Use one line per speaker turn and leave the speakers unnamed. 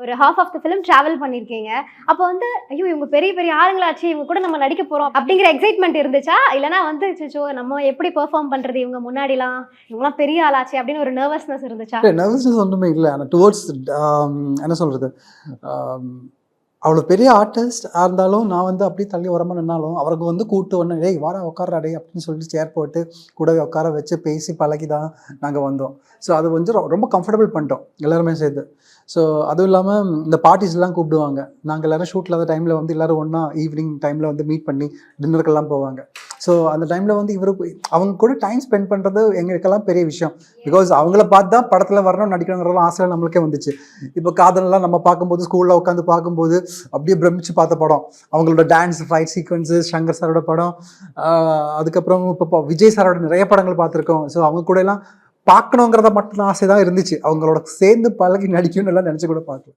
ஒரு half of the film travel பண்ணியிருக்கீங்க. அப்போ வந்து ஐயோ! இவங்க பெரிய பெரிய ஆளுங்களாச்சே, இவங்க கூட நம்ம நடிக்க போறோம் அப்படிங்கிற எக்ஸைட்மென்ட் இருந்துச்சா? இல்லன்னா வந்து அச்சச்சோ! நம்ம எப்படி பெர்ஃபார்ம் பண்றது இவங்க முன்னாடிலாம்? இவங்கலாம் பெரிய ஆளாச்சே அப்படின்னு ஒரு நர்வஸ்னஸ் இருந்துச்சா?
இல்ல நர்வஸ்னஸ் ஒண்ணுமே இல்ல. ஆனா டுவர்ட்ஸ் என்ன சொல்றது? ஆம் அவ்வளோ பெரிய ஆர்டிஸ்ட்டா இருந்தாலும், நான் வந்து அப்படியே தள்ளி ஓரமா நின்னாலும், அவருக்கு வந்து கூட்டு வந்து, "டேய் வாடா உட்காருடா டேய்" அப்படின்னு சொல்லிட்டு சேர் போட்டு, கூடவே உட்கார வச்சு பேசி பழகி தான் நாங்க வந்தோம். ஸோ அது வந்து ரொம்ப கம்ஃபர்டபுள் பண்ணிட்டோம், எல்லாருமே சேர்ந்து. ஸோ அதுவும் இல்லாம இந்த பார்ட்டீஸ்லாம் கூப்பிடுவாங்க. நாங்க எல்லாரும் ஷூட் இல்லாத டைம்ல வந்து எல்லாரும் ஒண்ணா ஈவினிங் டைம்ல வந்து மீட் பண்ணி டின்னருக்கெல்லாம் போவாங்க. ஸோ அந்த டைம்ல வந்து அவங்க கூட டைம் ஸ்பெண்ட் பண்றது எங்களுக்கெல்லாம் பெரிய விஷயம். பிகாஸ் அவங்கள பார்த்து தான் படத்துல வரணும், நடிக்கணுங்கிற ஆசை நம்மளுக்கே வந்துச்சு. இப்போ காதல்லாம் நம்ம பார்க்கும்போது, ஸ்கூல்ல உட்காந்து பார்க்கும்போது அப்படியே பிரமிச்சு பார்த்த படம். அவங்களோட டான்ஸ், ஃபைட் சீக்வென்ஸு, சங்கர் சாரோட படம், அதுக்கப்புறம் இப்போ விஜய் சாரோட நிறைய படங்கள் பார்த்துருக்கோம். ஸோ அவங்க கூட எல்லாம் பார்க்கணுங்கிறத மட்டும் ஆசை தான் இருந்துச்சு. அவங்களோட சேர்ந்து பழகி நடிக்கணும்னு எல்லாம் நினச்சு கூட பார்க்கல.